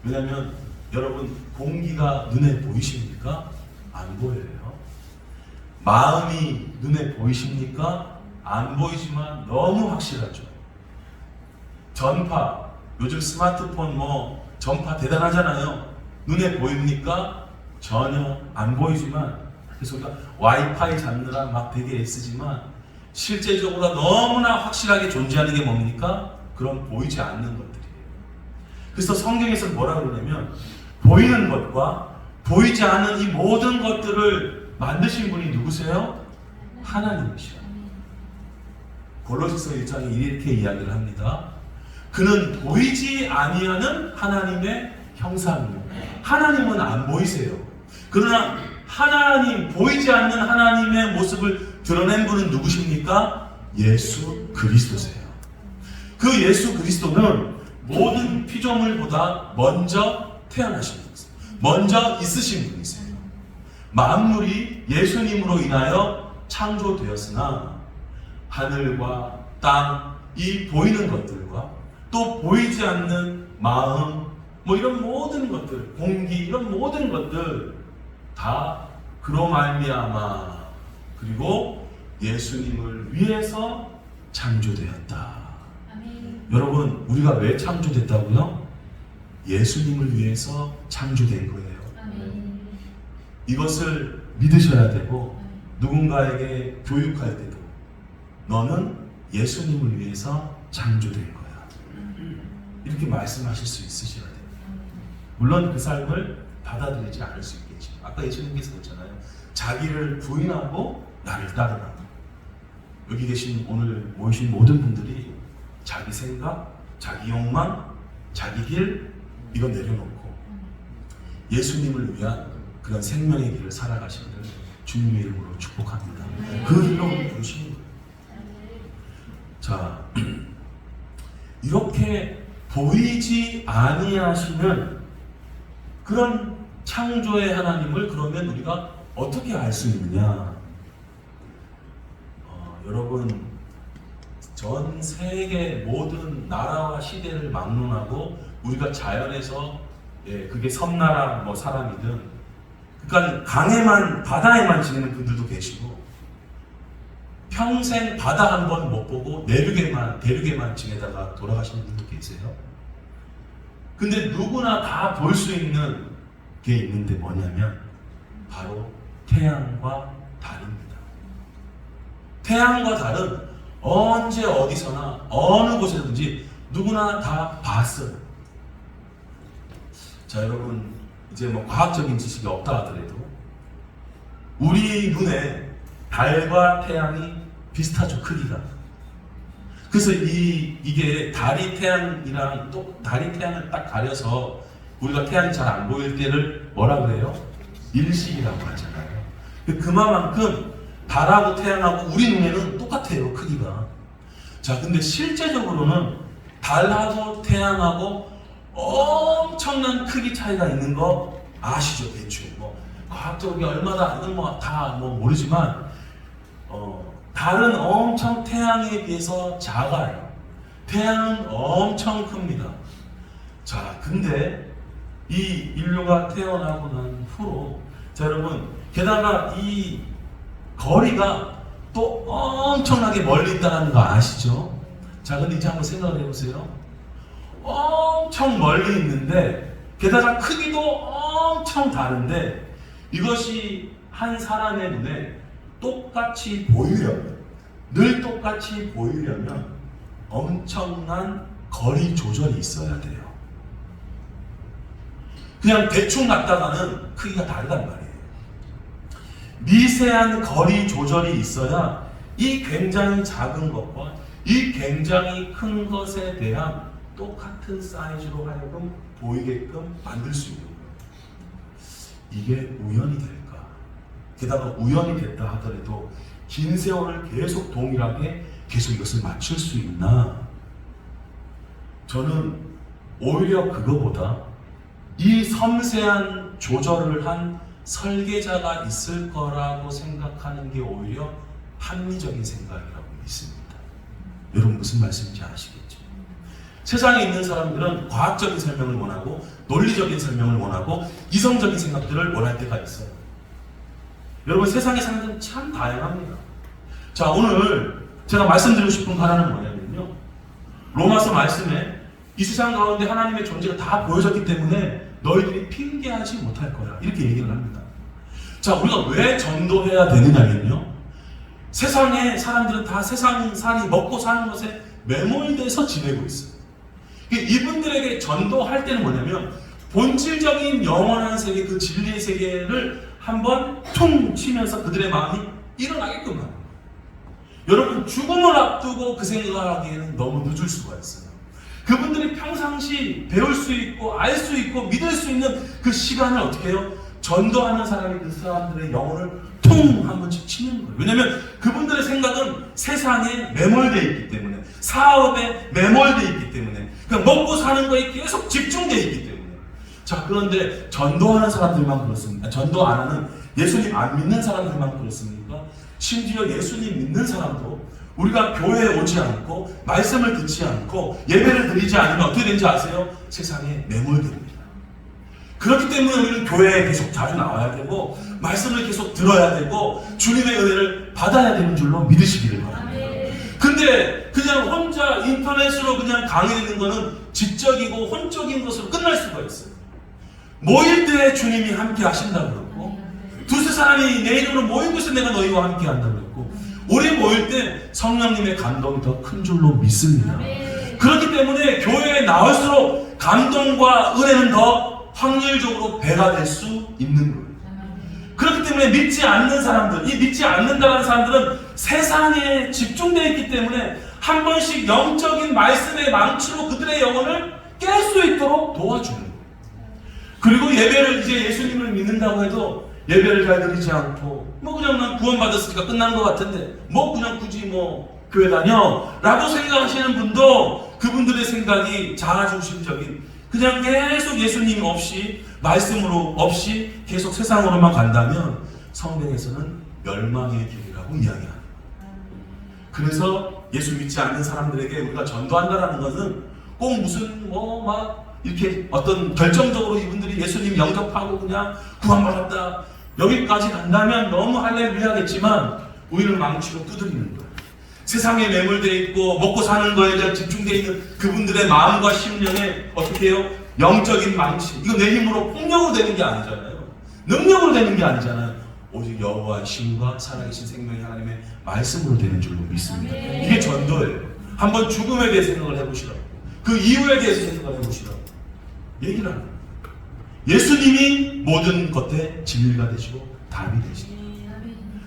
왜냐하면 여러분, 공기가 눈에 보이십니까? 안 보여요. 마음이 눈에 보이십니까? 안 보이지만 너무 확실하죠. 전파, 요즘 스마트폰 전파 대단하잖아요. 눈에 보입니까? 전혀 안 보이지만, 그래서 우리가 와이파이 잡느라 막 되게 애쓰지만 실제적으로 너무나 확실하게 존재하는 게 뭡니까? 그런 보이지 않는 것들이에요. 그래서 성경에서 뭐라 그러냐면 보이는 것과 보이지 않는 이 모든 것들을 만드신 분이 누구세요? 하나님이시죠. 골로새서 1장에 이렇게 이야기를 합니다. 그는 보이지 아니하는 하나님의 형상이요. 하나님은 안 보이세요. 그러나 하나님, 보이지 않는 하나님의 모습을 드러낸 분은 누구십니까? 예수 그리스도세요. 그 예수 그리스도는 모든 피조물보다 먼저 태어나신 분이세요. 먼저 있으신 분이세요. 만물이 예수님으로 인하여 창조되었으나 하늘과 땅, 이 보이는 것들과 또 보이지 않는 마음, 이런 모든 것들, 공기, 이런 모든 것들 다 그로 말미암아 그리고 예수님을 위해서 창조되었다. 아멘. 여러분, 우리가 왜 창조됐다고요? 예수님을 위해서 창조된 거예요. 아멘. 이것을 믿으셔야 되고, 누군가에게 교육할 때도 너는 예수님을 위해서 창조된 거야. 이렇게 말씀하실 수 있으셔야 돼요. 물론 그 삶을 받아들이지 않을 수 있겠지. 아까 예수님께서 그랬잖아요. 자기를 부인하고 나를 따르라. 여기 계신 오늘 모이신 모든 분들이 자기 생각, 자기 욕망, 자기 길 이거 내려놓고 예수님을 위한 그런 생명의 길을 살아가시기를 주님의 이름으로 축복합니다. 그 길로 부르시는 거예요. 자, 이렇게 보이지 아니하시는 그런 창조의 하나님을 그러면 우리가 어떻게 알 수 있느냐? 여러분, 전 세계 모든 나라와 시대를 막론하고 우리가 자연에서 그게 섬나라 뭐 사람이든, 그러니까 강에만 바다에만 지내는 분들도 계시고, 평생 바다 한 번 못 보고 대륙에만 지내다가 돌아가시는 분도 계세요. 근데 누구나 다 볼 수 있는 게 있는데 뭐냐면 바로 태양과 달입니다. 태양과 달은 언제 어디서나 어느 곳에든지 누구나 다 봤어요. 자, 여러분, 이제 뭐 과학적인 지식이 없다 하더라도 우리 눈에 달과 태양이 비슷하죠, 크기가. 그래서 이게 달이 태양이랑 또 달이 태양을 딱 가려서 우리가 태양이 잘 안 보일 때를 뭐라 그래요? 일식이라고 하잖아요. 그만큼 달하고 태양하고 우리 눈에는 똑같아요, 크기가. 자, 근데 실제적으로는 달하고 태양하고 엄청난 크기 차이가 있는 거 아시죠, 대충. 뭐 과학적으로 얼마나 이건 뭐 다 뭐 모르지만 달은 엄청 태양에 비해서 작아요. 태양은 엄청 큽니다. 자, 근데 이 인류가 태어나고 난 후로, 자, 여러분, 게다가 이 거리가 또 엄청나게 멀리 있다는 거 아시죠? 자, 근데 이제 한번 생각을 해보세요. 엄청 멀리 있는데, 게다가 크기도 엄청 다른데, 이것이 한 사람의 눈에 똑같이 보이려면, 늘 똑같이 보이려면 엄청난 거리 조절이 있어야 돼요. 그냥 대충 갔다가는 크기가 다르단 말이에요. 미세한 거리 조절이 있어야 이 굉장히 작은 것과 이 굉장히 큰 것에 대한 똑같은 사이즈로 하여금 보이게끔 만들 수 있는 거예요. 이게 우연이 될까? 게다가 우연이 됐다 하더라도 긴 세월을 계속 동일하게 계속 이것을 맞출 수 있나? 저는 오히려 그거보다 이 섬세한 조절을 한 설계자가 있을 거라고 생각하는 게 오히려 합리적인 생각이라고 믿습니다. 여러분, 무슨 말씀인지 아시겠죠? 세상에 있는 사람들은 과학적인 설명을 원하고 논리적인 설명을 원하고 이성적인 생각들을 원할 때가 있어요. 여러분, 세상의 사람들은 참 다양합니다. 자, 오늘 제가 말씀드리고 싶은 바라는 뭐냐면요, 로마서 말씀에 이 세상 가운데 하나님의 존재가 다 보여졌기 때문에 너희들이 핑계하지 못할 거야, 이렇게 얘기를 합니다. 자, 우리가 왜 전도해야 되느냐면요, 세상에 사람들은 다 세상살이 먹고 사는 것에 매몰돼서 지내고 있어요. 이분들에게 전도할 때는 뭐냐면 본질적인 영원한 세계, 그 진리의 세계를 한번 퉁 치면서 그들의 마음이 일어나게끔 합니다. 여러분, 죽음을 앞두고 그 생각을 하기에는 너무 늦을 수가 있어요. 그분들이 평상시 배울 수 있고 알 수 있고 믿을 수 있는 그 시간을 어떻게 해요? 전도하는 사람이 그 사람들의 영혼을 퉁 한 번씩 치는 거예요. 왜냐하면 그분들의 생각은 세상에 매몰되어 있기 때문에, 사업에 매몰되어 있기 때문에, 그냥 먹고 사는 거에 계속 집중되어 있기 때문에. 자, 그런데 전도하는 사람들만 그렇습니다. 전도 안 하는 예수님 안 믿는 사람들만 그렇습니까? 심지어 예수님 믿는 사람도 우리가 교회에 오지 않고 말씀을 듣지 않고 예배를 드리지 않으면 어떻게 되는지 아세요? 세상에 매몰됩니다. 그렇기 때문에 우리는 교회에 계속 자주 나와야 되고 말씀을 계속 들어야 되고 주님의 은혜를 받아야 되는 줄로 믿으시기를 바랍니다. 근데 그냥 혼자 인터넷으로 그냥 강의 듣는 거는 지적이고 혼적인 것으로 끝날 수가 있어요. 모일 때 주님이 함께 하신다고 그러고, 두세 사람이 내 이름으로 모인 곳에 내가 너희와 함께 한다고 그랬고, 우리 모일 때 성령님의 감동이 더 큰 줄로 믿습니다. 그렇기 때문에 교회에 나올수록 감동과 은혜는 더 확률적으로 배가 될 수 있는 거예요. 그렇기 때문에 믿지 않는 사람들, 이 믿지 않는다는 사람들은 세상에 집중되어 있기 때문에 한 번씩 영적인 말씀의 망치로 그들의 영혼을 깰 수 있도록 도와주는 거예요. 그리고 예배를 이제 예수님을 믿는다고 해도 예배를 잘 드리지 않고 뭐 그냥 난 구원받았으니까 끝난 것 같은데 뭐 그냥 굳이 뭐 교회 다녀 라고 생각하시는 분도 그분들의 생각이 자아중심적인, 그냥 계속 예수님 없이, 말씀으로 없이 계속 세상으로만 간다면 성경에서는 멸망의 길이라고 이야기합니다. 그래서 예수 믿지 않는 사람들에게 우리가 전도한다라는 것은 꼭 무슨 막 이렇게 어떤 결정적으로 이분들이 예수님 영접하고 그냥 구원받았다 여기까지 간다면 너무 할렐루야겠지만 우리를 망치고 두드리는 거예요. 세상에 매몰되어 있고 먹고 사는 거에 대한 집중되어 있는 그분들의 마음과 심령에 어떻게 해요? 영적인 망치. 이거 내 힘으로 폭력으로 되는 게 아니잖아요. 능력으로 되는 게 아니잖아요. 오직 여호와의 신과 살아계신 생명의 하나님의 말씀으로 되는 줄로 믿습니다. 이게 전도예요. 한번 죽음에 대해 생각을 해보시라고, 그 이후에 대해서 생각을 해보시라고 얘기를 하는 거예요. 예수님이 모든 것에 진리가 되시고 답이 되시고,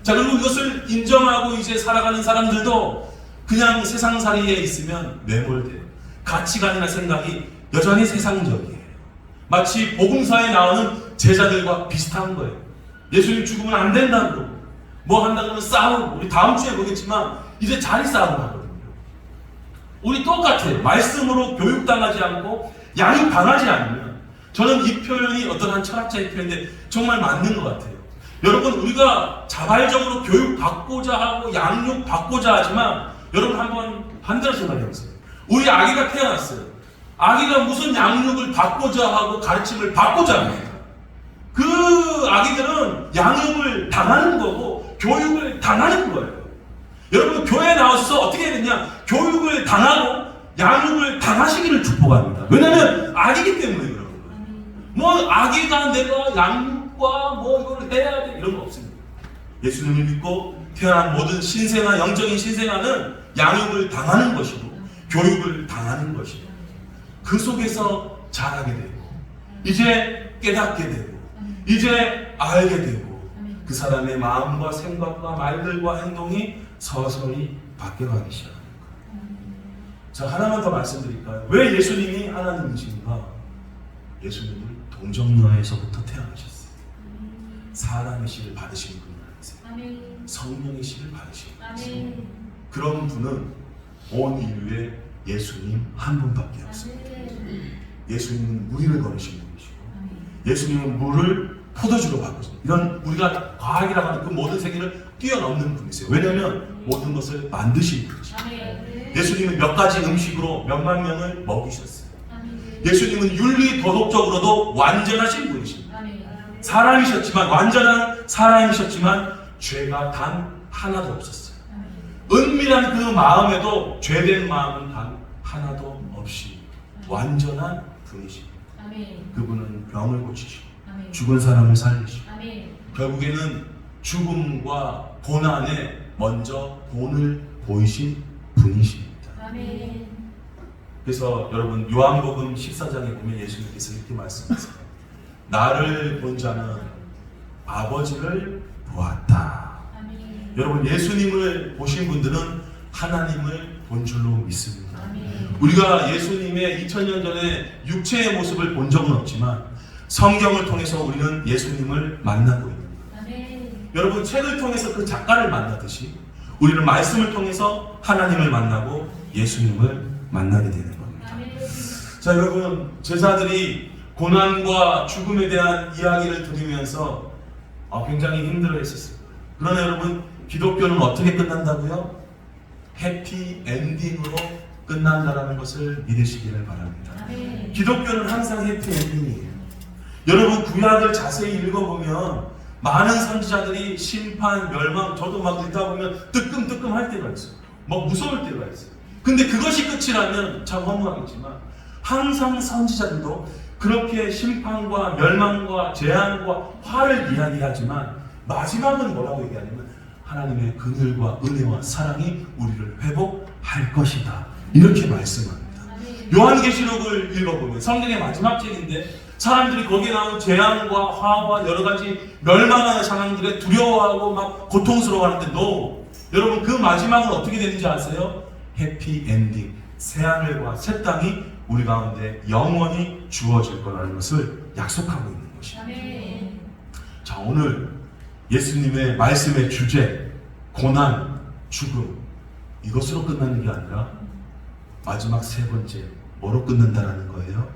자, 그리고 이것을 인정하고 이제 살아가는 사람들도 그냥 세상살이에 있으면 매몰돼요. 가치관이나 생각이 여전히 세상적이에요. 마치 복음사에 나오는 제자들과 비슷한 거예요. 예수님 죽으면 안 된다고, 뭐 한다고 하면 싸우고, 우리 다음 주에 보겠지만 이제 자리 싸움을 하거든요. 우리 똑같아요. 말씀으로 교육당하지 않고 양육당하지 않으면, 저는 이 표현이 어떤 한 철학자의 표현인데 정말 맞는 것 같아요. 여러분, 우리가 자발적으로 교육받고자 하고 양육받고자 하지만 여러분 한번 반대로 생각해보세요. 우리 아기가 태어났어요. 아기가 무슨 양육을 받고자 하고 가르침을 받고자 합니까? 그 아기들은 양육을 당하는 거고 교육을 당하는 거예요. 여러분, 교회에 나와서 어떻게 해야 되냐? 교육을 당하고 양육을 당하시기를 축복합니다. 왜냐하면 아기기 때문에 그런 거예요. 뭐 아기가 내가 양육과 뭐 이걸 해야 돼 이런 거 없습니다. 예수님을 믿고 태어난 모든 신생아, 영적인 신생아는 양육을 당하는 것이고 교육을 당하는 것이고, 그 속에서 자라게 되고 이제 깨닫게 되고 이제 알게 되고 그 사람의 마음과 생각과 말들과 행동이 서서히 바뀌어가기 시작합니다. 자, 하나만 더 말씀드릴까요? 왜 예수님이 하나님이신가? 예수님은 동정녀에서부터 태어나셨어요. 사람의 씨를 받으신 분이 아니세요. 성령의 씨를 받으신 분이세요. 그런 분은 온 인류에 예수님 한 분밖에 없습니다. 예수님은 무리를 걸으신 분이시고 예수님은 물을 포도주로 바꾸신, 이런 우리가 과학이라고 하는 그 모든 세계를 뛰어넘는 분이세요. 왜냐하면 모든 것을 만드신 분이시죠. 예수님은 몇 가지 음식으로 몇만 명을 먹이셨어요. 예수님은 윤리 도덕적으로도 완전하신 분이십니다. 사람이셨지만, 완전한 사람이셨지만 죄가 단 하나도 없었어요. 은밀한 그 마음에도 죄된 마음은 단 하나도 없이 완전한 분이십니다. 그분은 병을 고치시고 죽은 사람을 살리시고 결국에는 죽음과 고난에 먼저 본을 보이신 분이십니다. 그래서 여러분, 요한복음 14장에 보면 예수님께서 이렇게 말씀하세요. 나를 본 자는 아버지를 보았다. 여러분, 예수님을 보신 분들은 하나님을 본 줄로 믿습니다. 우리가 예수님의 2000년 전에 육체의 모습을 본 적은 없지만 성경을 통해서 우리는 예수님을 만나고 있습니다. 여러분, 책을 통해서 그 작가를 만나듯이 우리는 말씀을 통해서 하나님을 만나고 예수님을 만나게 되는 겁니다. 자, 여러분, 제자들이 고난과 죽음에 대한 이야기를 들으면서 굉장히 힘들어했었어요. 그러나 여러분, 기독교는 어떻게 끝난다고요? 해피 엔딩으로 끝난다라는 것을 믿으시기를 바랍니다. 기독교는 항상 해피 엔딩이에요. 여러분, 구약을 자세히 읽어보면 많은 선지자들이 심판, 멸망, 저도 막 읽다 보면 뜨끔뜨끔 할 때가 있어요. 막 무서울 때가 있어요. 근데 그것이 끝이라면 참 허무하겠지만 항상 선지자들도 그렇게 심판과 멸망과 재앙과 화를 이야기하지만 마지막은 뭐라고 얘기하냐면 하나님의 그늘과 은혜와 사랑이 우리를 회복할 것이다, 이렇게 말씀합니다. 요한계시록을 읽어보면 성경의 마지막 책인데 사람들이 거기에 나오는 재앙과 화와 여러 가지 멸망하는 상황들에 두려워하고 막 고통스러워하는데 여러분, 그 마지막은 어떻게 되는지 아세요? 해피 엔딩, 새하늘과 새 땅이 우리 가운데 영원히 주어질 거라는 것을 약속하고 있는 것입니다. 자, 오늘 예수님의 말씀의 주제, 고난, 죽음, 이것으로 끝나는 게 아니라 마지막 세 번째 뭐로 끝낸다라는 거예요?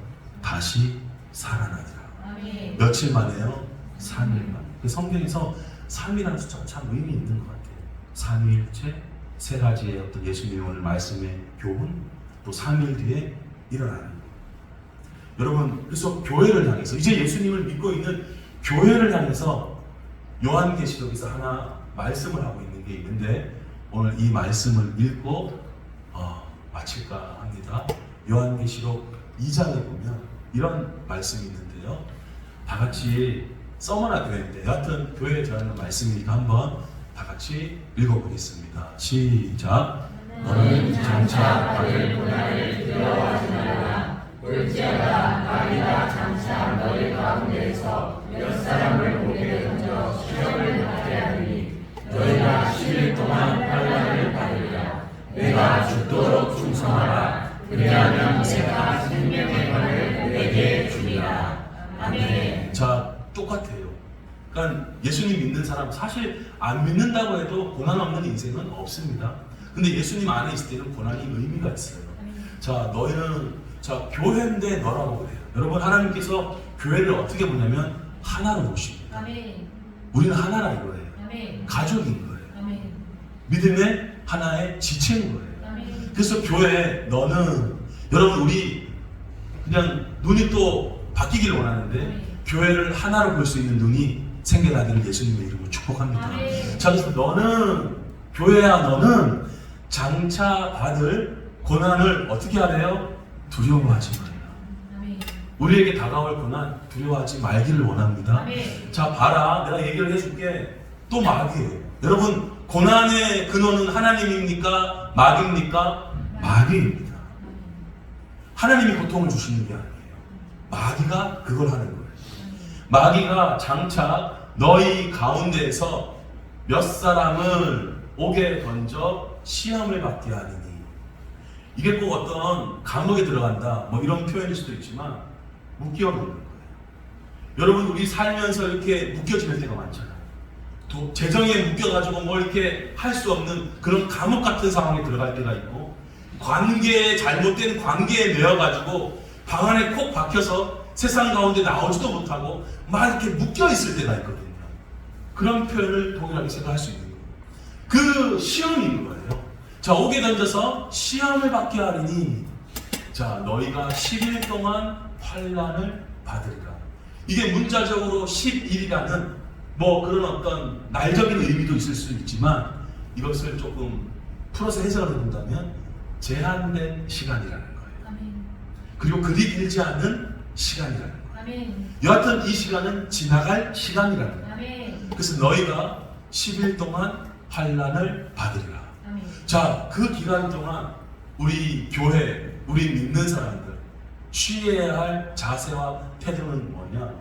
다시 살아나리라. 아멘. 며칠 만에요? 3일 만. 성경에서 3이라는 숫자가 참 의미 있는 것 같아요. 삼위일체, 세 가지의 어떤 예수님의 오늘 말씀의 교훈, 또 3일 뒤에 일어나는 것. 여러분, 그래서 교회를 향해서 이제 예수님을 믿고 있는 교회를 향해서 요한계시록에서 하나 말씀을 하고 있는 게 있는데 오늘 이 말씀을 읽고 마칠까 합니다. 요한계시록 2장에 보면 이런 말씀이 있는데요. 다 같이 써머나 교회인데 여하튼 교회에 전하는 말씀이니까 한번 다 같이 읽어보겠습니다. 시작. 너는 장차 받을 고난을 두려워하지 말라. 볼지어다 마귀가 장차 너희 가운데에서 몇 사람을 목에 던져 시험을 받게 하리니 너희가 10일 동안 환난을 받으리라. 내가 죽도록 충성하라. 그리하면 내가 생명의 관을 내게 주리라. 아멘. 자, 똑같아요. 그러니까 예수님 믿는 사람 사실 안 믿는다고 해도 고난 없는 인생은 없습니다. 근데 예수님 안에 있을 때는 고난이 의미가 있어요. 자, 너희는 자 교회인데 너라고 그래요. 여러분 하나님께서 교회를 어떻게 보냐면 하나로 보십니다. 아멘. 우리는 하나라 이거예요. 아멘. 가족인 거예요. 아멘. 믿음의 하나의 지체인 거예요. 아멘. 그래서 교회 너는 여러분 우리 그냥 눈이 또 바뀌기를 원하는데 교회를 하나로 볼 수 있는 눈이 생겨나기를 예수님의 이름으로 축복합니다. 아멘. 자, 그래서 너는 교회야 너는 장차 받을 고난을 어떻게 하래요? 두려워하지 말라. 아멘. 우리에게 다가올 고난 두려워하지 말기를 원합니다. 아멘. 자, 봐라. 내가 얘기를 해줄게. 또 마귀예요. 여러분, 고난의 근원은 하나님입니까? 마귀입니까? 마귀입니다. 하나님이 고통을 주시는 게 아니에요. 마귀가 그걸 하는 거예요. 마귀가 장차 너희 가운데에서 몇 사람을 옥에 던져 시험을 받게 하리니. 이게 꼭 어떤 감옥에 들어간다 뭐 이런 표현일 수도 있지만 묶여 놓는 거예요. 여러분 우리 살면서 이렇게 묶여지는 때가 많잖아요. 또 재정에 묶여가지고 뭐 이렇게 할 수 없는 그런 감옥 같은 상황에 들어갈 때가 있고 관계에 잘못된 관계에 매여가지고 방 안에 콕 박혀서 세상 가운데 나오지도 못하고 막 이렇게 묶여 있을 때가 있거든요. 그런 표현을 동일하게 생각할 수 있는 거예요. 그 시험인 거예요. 자, 옥에 던져서 시험을 받게 하리니 자 너희가 10일 동안 환난을 받으리라. 이게 문자적으로 10일이라는 뭐 그런 어떤 날적인 의미도 있을 수 있지만 이것을 조금 풀어서 해석을 해본다면 제한된 시간이라는 거예요. 아멘. 그리고 그리 길지 않은 시간이라는 거예요. 아멘. 여하튼 이 시간은 지나갈 시간이라는 거예요. 아멘. 그래서 너희가 10일 동안 환난을 받으리라. 아멘. 자, 그 기간 동안 우리 교회, 우리 믿는 사람들 취해야 할 자세와 태도는 뭐냐?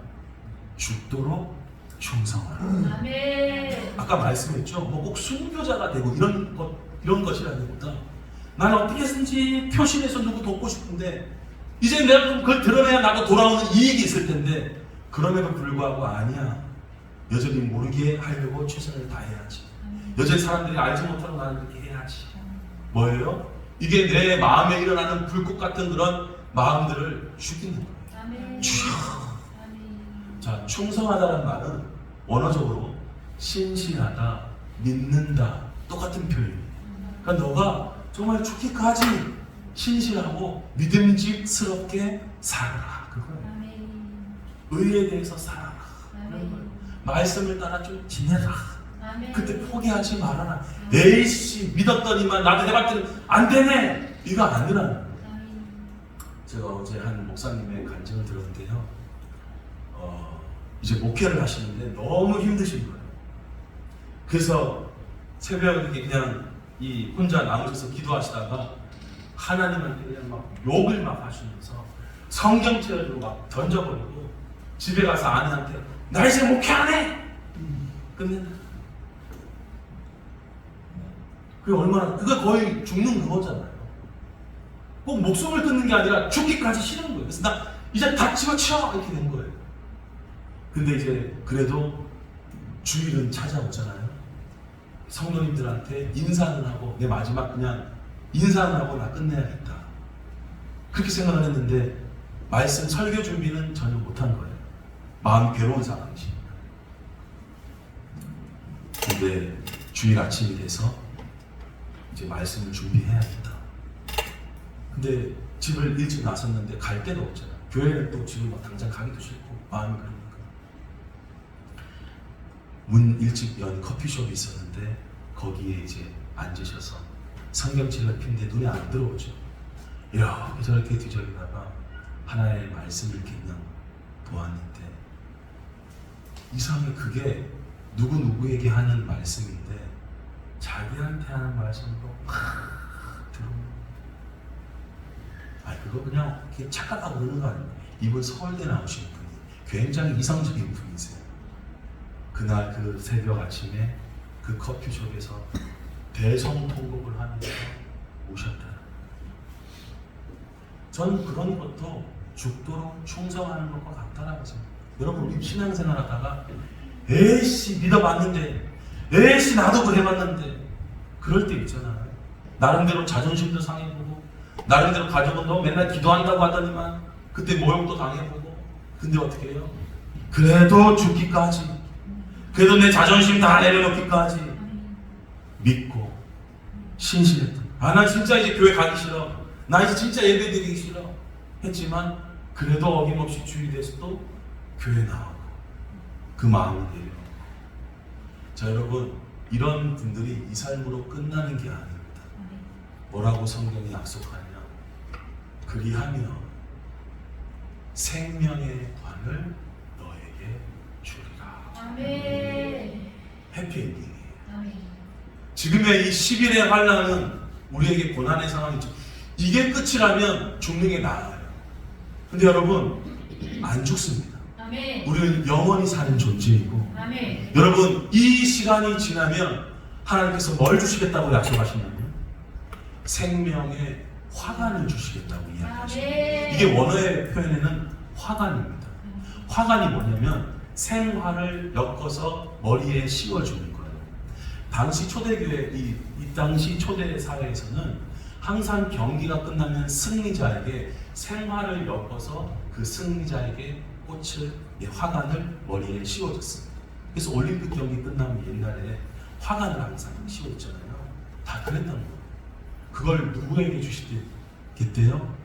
죽도록 충성하라. 아멘. 아까 말씀했죠. 뭐 꼭 순교자가 되고 이런 것이라기보다 나는 어떻게든지 표신해서 누구 돕고 싶은데 이제 내가 좀 그걸 드러내야 나도 돌아오는 이익이 있을 텐데 그럼에도 불구하고 아니야. 여전히 모르게 하려고 최선을 다해야지. 여전히 사람들이 알지 못하는 나는 그렇게 해야지. 뭐예요? 이게 내 마음에 일어나는 불꽃 같은 그런 마음들을 죽이는 거예요. 아멘. 주여. 아멘. 자, 충성하다는 말은 원어적으로 신실하다, 믿는다 똑같은 표현이에요. 그러니까 너가 정말 죽기까지 신실하고 믿음직스럽게 살아라. 그거예요. 아멘. 의에 대해서 살아라. 그런 거예요. 말씀을 따라 좀 지내라. 아멘. 그때 포기하지 말아라. 에이씨 믿었더니만 나도 해봤더니 안 되네. 이거 아니라는 거예요. 아멘. 제가 어제 한 목사님의 간증을 들었는데요. 이제 목회를 하시는데 너무 힘드신 거예요. 그래서 새벽에 이렇게 그냥 이 혼자 남으셔서 기도하시다가 하나님한테 그냥 막 욕을 막 하시면서 성경책을 막 던져버리고 집에 가서 아내한테 나 이제 목회 안 해! 끝낸다. 그게 얼마나, 그게 거의 죽는 그거잖아요. 꼭 목숨을 끊는 게 아니라 죽기까지 싫은 거예요. 그래서 나 이제 다 집어치워! 이렇게 된 거예요. 근데 이제 그래도 주일은 찾아오잖아요. 성도님들한테 인사는 하고 내 마지막 그냥 인사는 하고 나 끝내야겠다. 그렇게 생각을 했는데 말씀 설교 준비는 전혀 못한 거예요. 마음이 괴로운 상황이십니다. 근데 주일 아침이 돼서 이제 말씀을 준비해야겠다. 근데 집을 일찍 나섰는데 갈 데가 없잖아. 교회는 또 지금 막 당장 가기도 싫고 마음이 그러니까 문 일찍 연 커피숍이 있었는데 거기에 이제 앉으셔서 성경책을 핀데 눈에 안 들어오죠. 이렇게 저렇게 뒤적이다가 하나의 말씀을 이렇게 그냥 보았는데 이상하게 그게 누구에게 하는 말씀인데 자기한테 하는 말씀으로 들어오는. 그거 그냥 착각하고 그러는 거 아니에요. 이분 서울대 나오신 분이 굉장히 이상적인 분이세요. 그날 그 새벽 아침에 그 커피숍에서 대성통곡을 하면서 오셨다. 저는 그런 것도 죽도록 충성하는 것과 같다라고 생각해요. 여러분 우리 신앙생활 하다가 에이씨 믿어봤는데 에이씨 나도 그래봤는데 그럴 때 있잖아요. 나름대로 자존심도 상해보고 나름대로 가족은 너 맨날 기도한다고 하더니만 그때 모욕도 당해보고 근데 어떻게 해요? 그래도 죽기까지 그래도 내 자존심 다 내려놓기까지 믿고 신실했던 나 진짜 이제 교회 가기 싫어 나 이제 진짜 예배 드리기 싫어 했지만 그래도 어김없이 주일이 돼서도 교회 나오고 그 마음을 내려. 자 여러분 이런 분들이 이 삶으로 끝나는 게 아닙니다. 뭐라고 성경이 약속하냐? 그리하며 생명의 관을 너에게 주리라. 아멘. 해피엔딩이에요. 아멘. 지금의 이 10일의 환란은 우리에게 고난의 상황이죠. 이게 끝이라면 죽는 게 나아요. 근데 여러분 안 죽습니다. 아멘. 우리는 영원히 사는 존재이고 아멘. 여러분 이 시간이 지나면 하나님께서 뭘 주시겠다고 약속하시냐면 생명의 화관을 주시겠다고 이야기하십니다. 아멘. 이게 원어의 표현에는 화관입니다. 화관이 뭐냐면 생화를 엮어서 머리에 씌워주는 거예요. 당시 초대교회 이 당시 초대 사회에서는 항상 경기가 끝나면 승리자에게 생화를 엮어서 그 승리자에게 꽃을 화관을 머리에 씌워줬습니다. 그래서 올림픽 경기 끝나면 옛날에 화관을 항상 씌워줬잖아요. 다 그랬던 거예요. 그걸 누구에게 주시겠대요?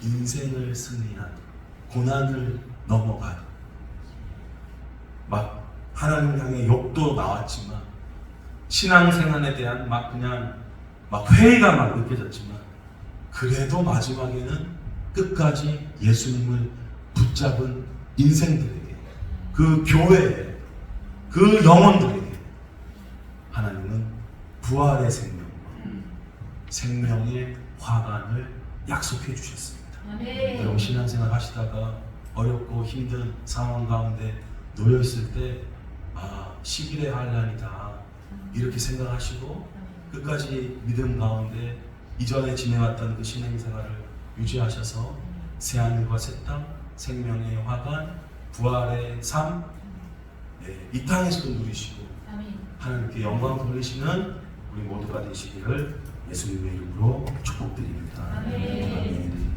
인생을 승리한 고난을 넘어간 막 하나님 향해 욕도 나왔지만 신앙생활에 대한 막 그냥 막 회의가 막 느껴졌지만 그래도 마지막에는 끝까지 예수님을 붙잡은 인생들에게 그 교회에 그 영혼들에게 하나님은 부활의 생명의 화관을 약속해 주셨습니다. 아멘. 여러분 신앙생활 하시다가 어렵고 힘든 상황 가운데 놓여 있을 때 10일의 환란이다 이렇게 생각하시고 끝까지 믿음 가운데 이전에 지내왔던 그 신앙생활을 유지하셔서 새하늘과 새 땅, 생명의 화관, 부활의 삶, 이 땅에서도 누리시고 아멘. 하나님께 영광 돌리시는 우리 모두가 되시기를 예수님의 이름으로 축복드립니다. 아멘. 아멘.